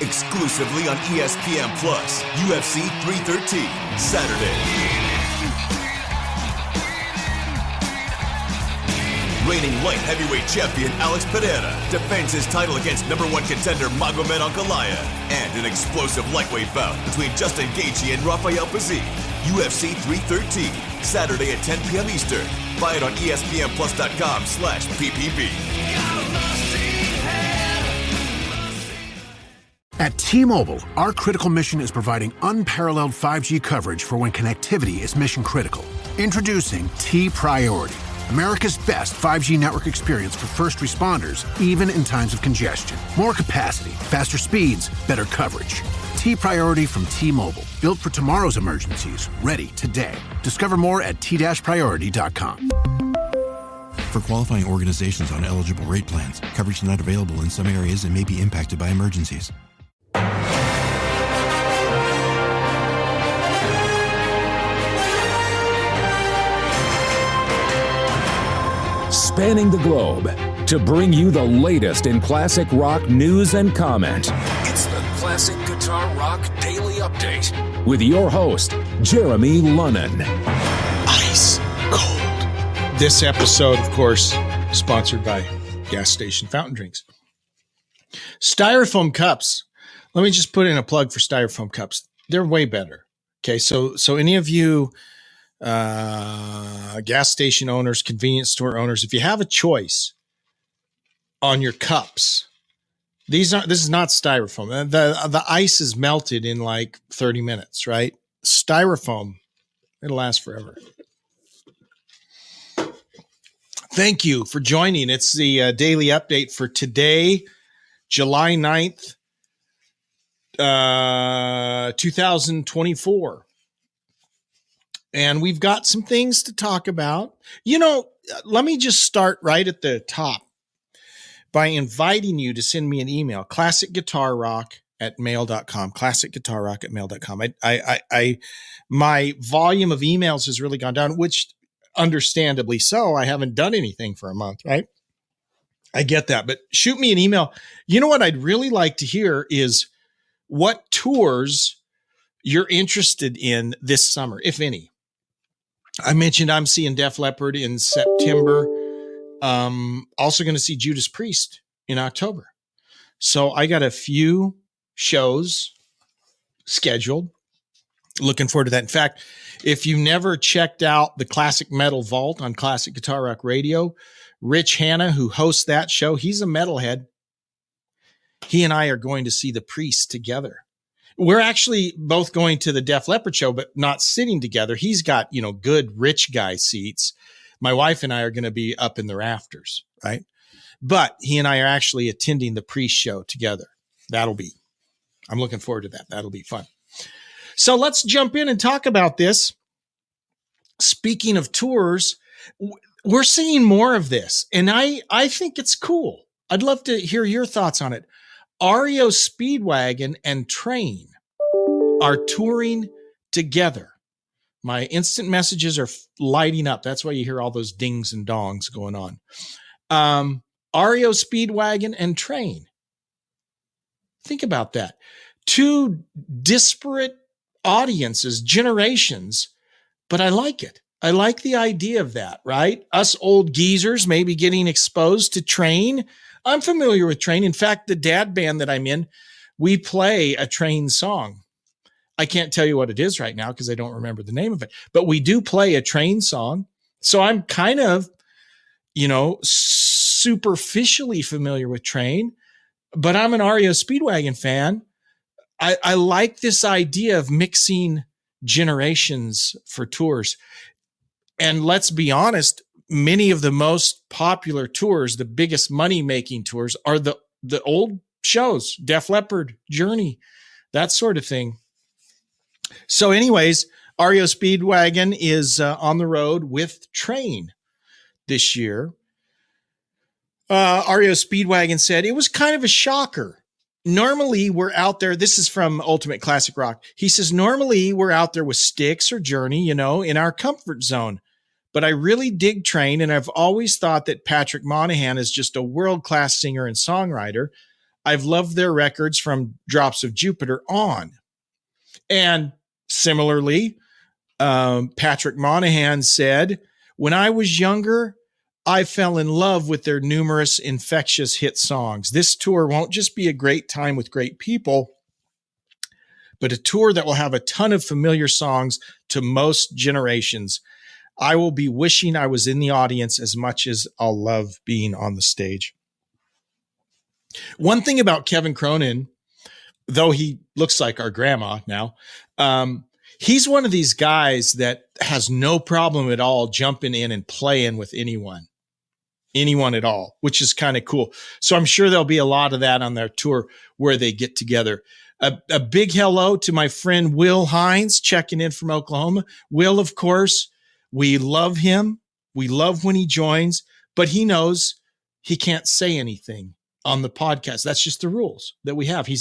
exclusively on ESPN Plus. UFC 313, Saturday. Reigning light heavyweight champion Alex Pereira defends his title against number one contender Magomed Ankalaev, and an explosive lightweight bout between Justin Gaethje and Rafael Pazzi. UFC 313, Saturday at 10 p.m. Eastern. Buy it on ESPNPlus.com/PPV. At T-Mobile, our critical mission is providing unparalleled 5G coverage for when connectivity is mission critical. Introducing T-Priority, America's best 5G network experience for first responders, even in times of congestion. More capacity, faster speeds, better coverage. T-Priority from T-Mobile, built for tomorrow's emergencies, ready today. Discover more at t-priority.com. For qualifying organizations on eligible rate plans, coverage not available in some areas and may be impacted by emergencies. Spanning the globe to bring you the latest in classic rock news and comment. It's the Classic Guitar Rock Daily Update with your host, Jeremy Lunnan. Ice cold. This episode, of course, sponsored by Gas Station Fountain Drinks. Styrofoam cups. Let me just put in a plug for styrofoam cups. They're way better. Okay, so any of you gas station owners, convenience store owners, if you have a choice on your cups, this is not styrofoam. The ice is melted in like 30 minutes, right? Styrofoam, it'll last forever. Thank you for joining. It's the daily update for today, July 9th, 2024. And we've got some things to talk about. You know, let me just start right at the top by inviting you to send me an email, classicguitarrock@mail.com, classicguitarrock@mail.com. My volume of emails has really gone down, which understandably so. I haven't done anything for a month, right? I get that, but shoot me an email. You know what I'd really like to hear is what tours you're interested in this summer, if any. I mentioned I'm seeing Def Leppard in September. Also going to see Judas Priest in October. So I got a few shows scheduled. Looking forward to that. In fact, if you never checked out the Classic Metal Vault on Classic Guitar Rock Radio, Rich Hanna, who hosts that show, he's a metalhead. He and I are going to see the Priest together. We're actually both going to the Def Leppard show, but not sitting together. He's got, good rich guy seats. My wife and I are going to be up in the rafters, right? But he and I are actually attending the Priest show together. I'm looking forward to that. That'll be fun. So let's jump in and talk about this. Speaking of tours, we're seeing more of this, and I think it's cool. I'd love to hear your thoughts on it. REO Speedwagon and Train are touring together. My instant messages are lighting up. That's why you hear all those dings and dongs going on. REO Speedwagon and Train. Think about that. Two disparate audiences, generations, but I like it. I like the idea of that, right? Us old geezers maybe getting exposed to Train. I'm familiar with Train. In fact, the dad band that I'm in, we play a Train song. I can't tell you what it is right now because I don't remember the name of it, but we do play a Train song. So I'm kind of, superficially familiar with Train, but I'm an REO Speedwagon fan. I like this idea of mixing generations for tours. And let's be honest, many of the most popular tours, the biggest money-making tours, are the old shows, Def Leppard, Journey, that sort of thing. So anyways, REO Speedwagon is on the road with Train this year. REO Speedwagon said, it was kind of a shocker. Normally we're out there. This is from Ultimate Classic Rock. He says, normally we're out there with Styx or Journey, in our comfort zone. But I really dig Train, and I've always thought that Patrick Monahan is just a world-class singer and songwriter. I've loved their records from Drops of Jupiter on. And similarly, Patrick Monahan said, when I was younger, I fell in love with their numerous infectious hit songs. This tour won't just be a great time with great people, but a tour that will have a ton of familiar songs to most generations. I will be wishing I was in the audience as much as I'll love being on the stage. One thing about Kevin Cronin, though he looks like our grandma now, he's one of these guys that has no problem at all jumping in and playing with anyone at all, which is kind of cool. So I'm sure there'll be a lot of that on their tour where they get together. A big hello to my friend Will Hines checking in from Oklahoma. Will, of course, we love him. We love when he joins, but he knows he can't say anything on the podcast. That's just the rules that we have. He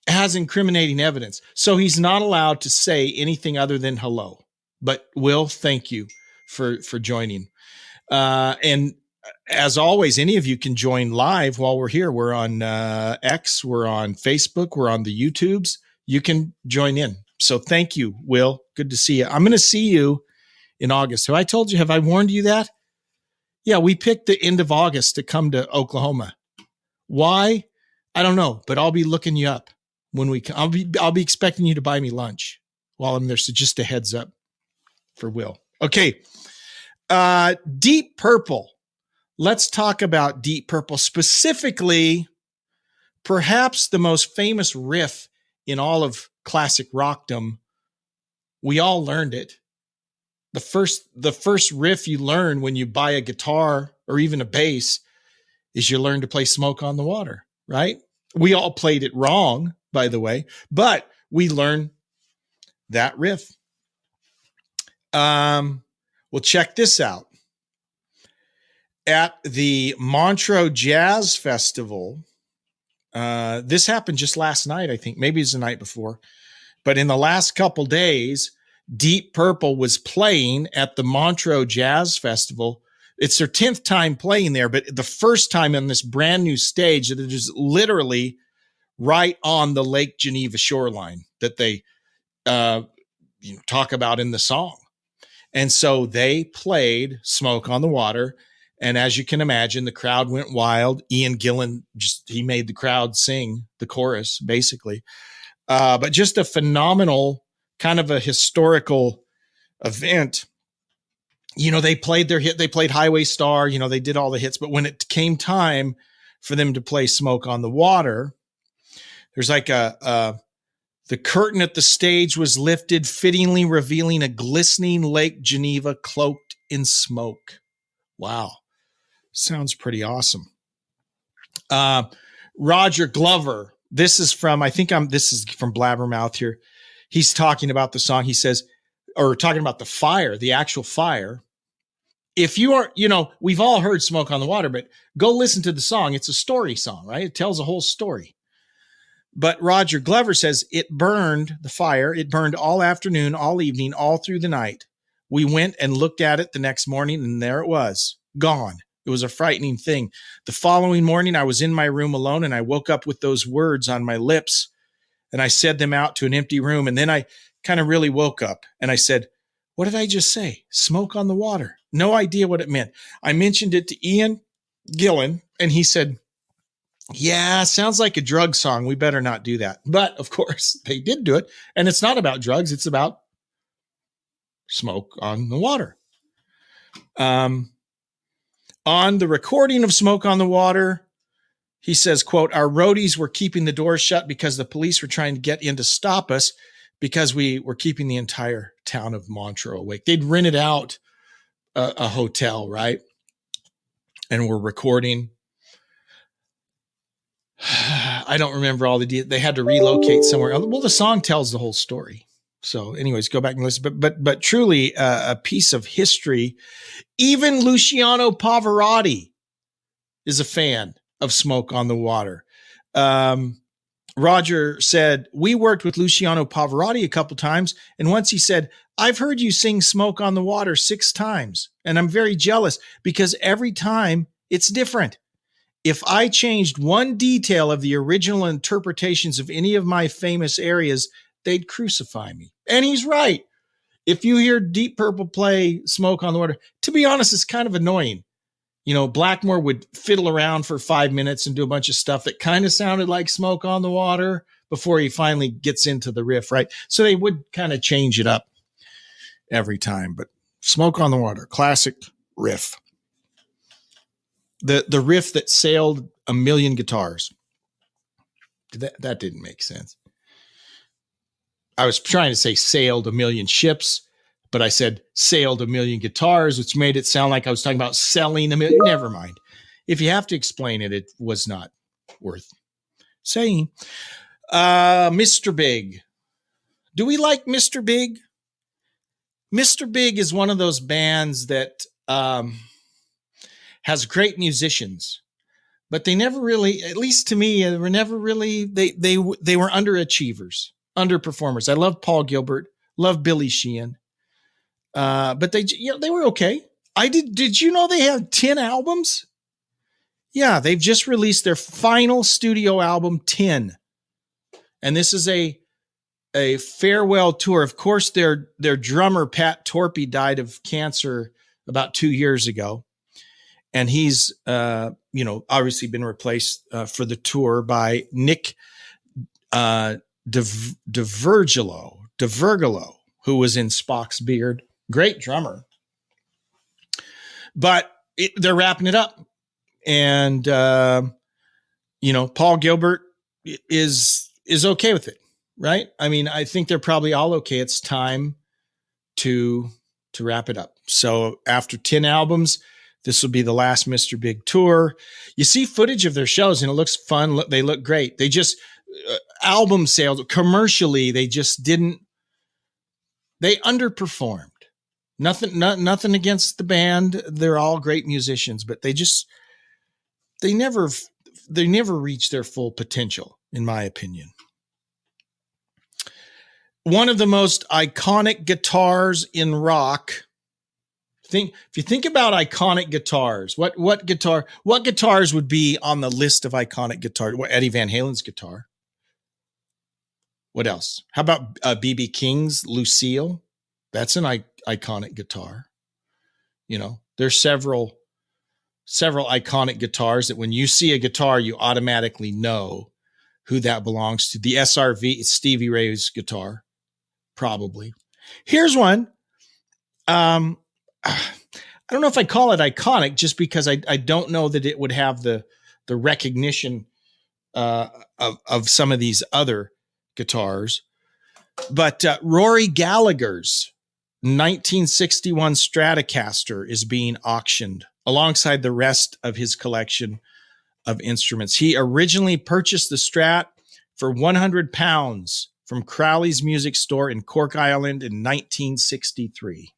has incriminating evidence, so he's not allowed to say anything other than hello. But Will, thank you for joining. And as always, any of you can join live while we're here. We're on X, we're on Facebook, we're on the YouTubes. You can join in. So thank you, Will. Good to see you. I'm going to see you in August. Have I warned you that? Yeah, we picked the end of August to come to Oklahoma. Why? I don't know, but I'll be looking you up when we come. I'll be expecting you to buy me lunch while I'm there. So just a heads up for Will. Okay. Deep Purple. Let's talk about Deep Purple, specifically perhaps the most famous riff in all of classic rockdom. We all learned it. The first riff you learn when you buy a guitar or even a bass is you learn to play Smoke on the Water, right? We all played it wrong, by the way, but we learned that riff. Well, check this out. At the Montreux Jazz Festival, this happened just last night, I think. Maybe it's the night before. But in the last couple days, Deep Purple was playing at the Montreux Jazz Festival. It's their 10th time playing there, but the first time on this brand new stage that is literally right on the Lake Geneva shoreline that they talk about in the song. And so they played Smoke on the Water. And as you can imagine, the crowd went wild. Ian Gillan, he made the crowd sing the chorus, basically. But just a phenomenal kind of a historical event. They played their hit. They played Highway Star. They did all the hits. But when it came time for them to play Smoke on the Water, there's like the curtain at the stage was lifted, fittingly revealing a glistening Lake Geneva cloaked in smoke. Wow. Sounds pretty awesome. Roger Glover. This is from Blabbermouth here. He's talking about the song. He says, or talking about the fire, the actual fire. If you are, we've all heard Smoke on the Water, but go listen to the song. It's a story song, right? It tells a whole story. But Roger Glover says it burned all afternoon, all evening, all through the night. We went and looked at it the next morning, and there it was, gone. It was a frightening thing. The following morning, I was in my room alone, and I woke up with those words on my lips, and I said them out to an empty room. And then I kind of really woke up, and I said, what did I just say? Smoke on the Water. No idea what it meant. I mentioned it to Ian Gillan, and he said, yeah, sounds like a drug song. We better not do that. But of course, they did do it. And it's not about drugs. It's about Smoke on the Water. On the recording of Smoke on the Water, he says, quote, our roadies were keeping the doors shut because the police were trying to get in to stop us because we were keeping the entire town of Montreux awake. They'd rented out a hotel, right? And were recording. I don't remember all the details. They had to relocate somewhere. Well, the song tells the whole story. So anyways, go back and listen. But truly a piece of history. Even Luciano Pavarotti is a fan of Smoke on the Water. Roger said, we worked with Luciano Pavarotti a couple times. And once he said, I've heard you sing Smoke on the Water 6 times. And I'm very jealous because every time It's different. If I changed one detail of the original interpretations of any of my famous areas, they'd crucify me. And he's right. If you hear Deep Purple play Smoke on the Water, to be honest, it's kind of annoying. You know, Blackmore would fiddle around for 5 minutes and do a bunch of stuff that kind of sounded like Smoke on the Water before he finally gets into the riff, right? So they would kind of change it up every time. But Smoke on the Water, classic riff. The riff that sailed a million guitars. That didn't make sense. I was trying to say sailed a million ships, but I said sailed a million guitars, which made it sound like I was talking about selling a million. Never mind. If you have to explain it, it was not worth saying. Mr. Big. Do we like Mr. Big? Mr. Big is one of those bands that has great musicians, but they never really, at least to me, were never really, they were underachievers. Underperformers. I love Paul Gilbert, love Billy Sheehan. But they were okay. Did you know they have 10 albums? Yeah, they've just released their final studio album, 10. And this is a farewell tour. Of course, their drummer, Pat Torpey, died of cancer about 2 years ago. And he's, obviously been replaced for the tour by Nick DeVergilo, who was in Spock's Beard. Great drummer. But they're wrapping it up. And, Paul Gilbert is okay with it, right? I mean, I think they're probably all okay. It's time to wrap it up. So after 10 albums, this will be the last Mr. Big tour. You see footage of their shows and it looks fun. They look great. They just, album sales commercially, they underperformed. Nothing against the band. They're all great musicians, but they never reached their full potential, in my opinion. One of the most iconic guitars in rock. If you think about iconic guitars, what guitars would be on the list of iconic guitars? Eddie Van Halen's guitar. What else? How about B.B. King's Lucille? That's an iconic guitar. You know, there's several iconic guitars that when you see a guitar, you automatically know who that belongs to. The SRV is Stevie Ray's guitar, probably. Here's one. I don't know if I call it iconic just because I don't know that it would have the recognition of some of these other guitars, but Rory Gallagher's 1961 Stratocaster is being auctioned alongside the rest of his collection of instruments. He originally purchased the Strat for £100 from Crowley's Music Store in Cork Island in 1963.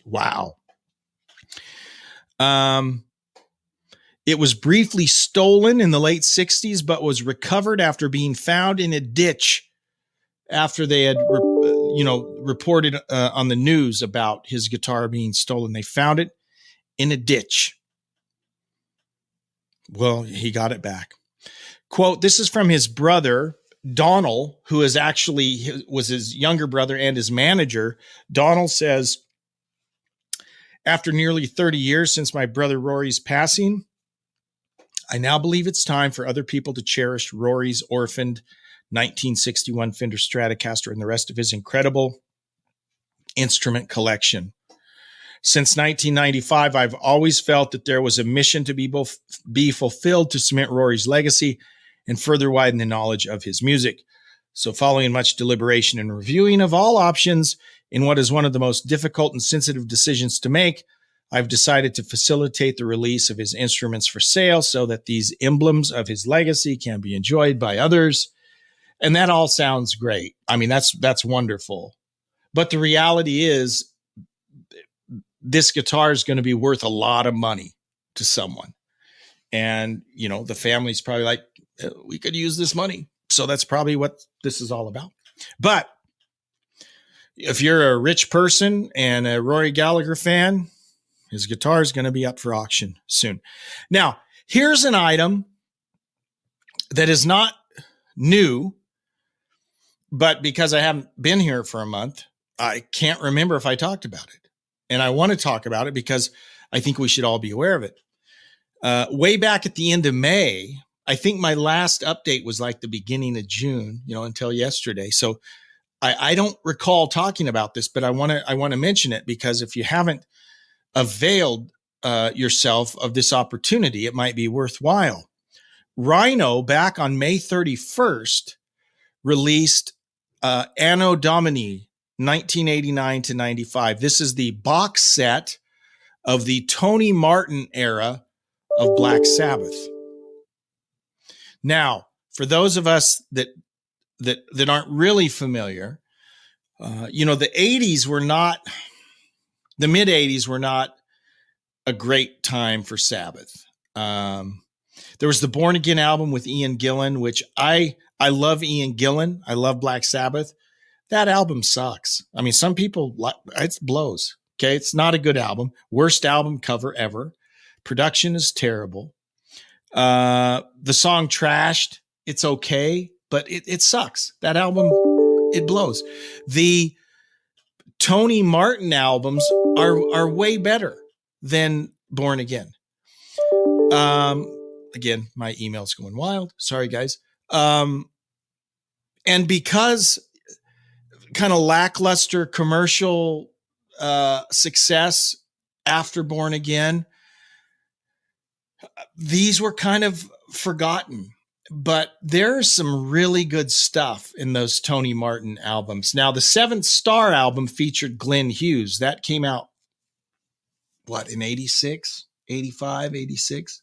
Wow. It was briefly stolen in the late 60s, but was recovered after being found in a ditch after they had, reported on the news about his guitar being stolen. They found it in a ditch. Well, he got it back. Quote, this is from his brother, Donald, who was his younger brother and his manager. Donald says, after nearly 30 years since my brother Rory's passing, I now believe it's time for other people to cherish Rory's orphaned 1961 Fender Stratocaster and the rest of his incredible instrument collection. Since 1995, I've always felt that there was a mission to be fulfilled to cement Rory's legacy and further widen the knowledge of his music. So following much deliberation and reviewing of all options in what is one of the most difficult and sensitive decisions to make, I've decided to facilitate the release of his instruments for sale so that these emblems of his legacy can be enjoyed by others. And that all sounds great. I mean, that's wonderful. But the reality is this guitar is going to be worth a lot of money to someone. And, the family's probably like, we could use this money. So that's probably what this is all about. But if you're a rich person and a Rory Gallagher fan, His guitar is going to be up for auction soon. Now, here's an item that is not new, but because I haven't been here for a month, I can't remember if I talked about it. And I want to talk about it because I think we should all be aware of it. Way back at the end of May, I think my last update was like the beginning of June, until yesterday. So I don't recall talking about this, but I want to mention it because if you haven't availed yourself of this opportunity, it might be worthwhile. Rhino, back on May 31st, released Anno Domini 1989 to 95. This is the box set of the Tony Martin era of Black Sabbath. Now, for those of us that aren't really familiar, the 80s were not, the mid 80s were not a great time for Sabbath. There was the Born Again album with Ian Gillan, which I love Ian Gillan. I love Black Sabbath. That album sucks. I mean, some people, it blows. Okay. It's not a good album. Worst album cover ever. Production is terrible. The song Trashed, it's okay, but it sucks. That album, it blows. The Tony Martin albums are way better than Born Again. Again, my email's going wild. Sorry, guys. And because kind of lackluster commercial success after Born Again, these were kind of forgotten. But there's some really good stuff in those Tony Martin albums. Now, the Seventh Star album featured Glenn Hughes. That came out, in 86, 85, 86?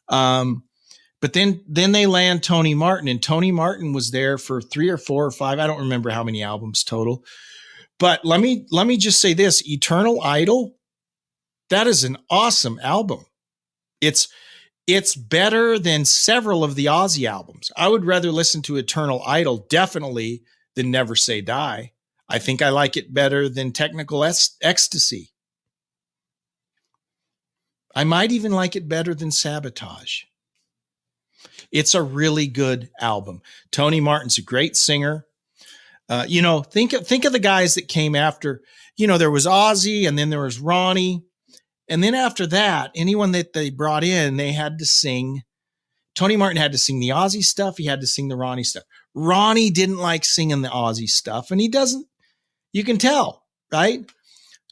But then they land Tony Martin, and Tony Martin was there for 3 or 4 or 5. I don't remember how many albums total. But let me just say this: Eternal Idol, that is an awesome album. It's better than several of the Ozzy albums. I would rather listen to Eternal Idol definitely than Never Say Die. I think I like it better than Technical Ecstasy. I might even like it better than Sabotage. It's a really good album. Tony Martin's a great singer. Think of the guys that came after. There was Ozzy, and then there was Ronnie. And then after that, anyone that they brought in, they had to sing. Tony Martin had to sing the Ozzy stuff. He had to sing the Ronnie stuff. Ronnie didn't like singing the Ozzy stuff, and he doesn't. You can tell, right?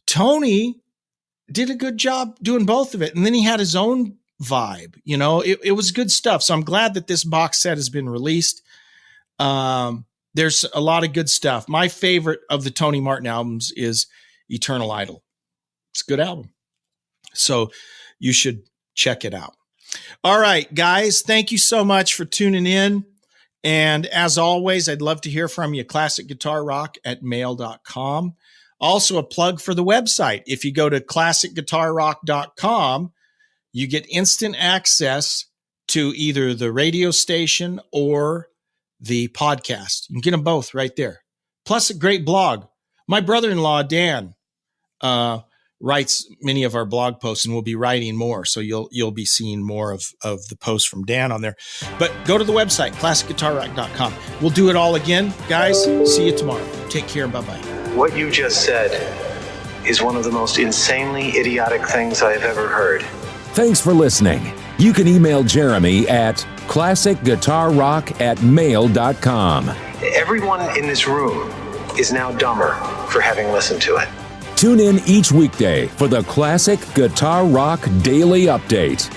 Tony did a good job doing both of it. And then he had his own vibe. It was good stuff. So I'm glad that this box set has been released. There's a lot of good stuff. My favorite of the Tony Martin albums is Eternal Idol. It's a good album. So you should check it out. All right, guys, thank you so much for tuning in. And as always, I'd love to hear from you. ClassicGuitarRock@mail.com. Also a plug for the website. If you go to ClassicGuitarRock.com, you get instant access to either the radio station or the podcast. You can get them both right there. Plus a great blog. My brother-in-law, Dan, writes many of our blog posts, and we'll be writing more. So you'll be seeing more of the posts from Dan on there. But go to the website, ClassicGuitarRock.com. We'll do it all again. Guys, see you tomorrow. Take care. Bye-bye. What you just said is one of the most insanely idiotic things I have ever heard. Thanks for listening. You can email Jeremy at classicguitarrock@mail.com. Everyone in this room is now dumber for having listened to it. Tune in each weekday for the Classic Guitar Rock Daily Update.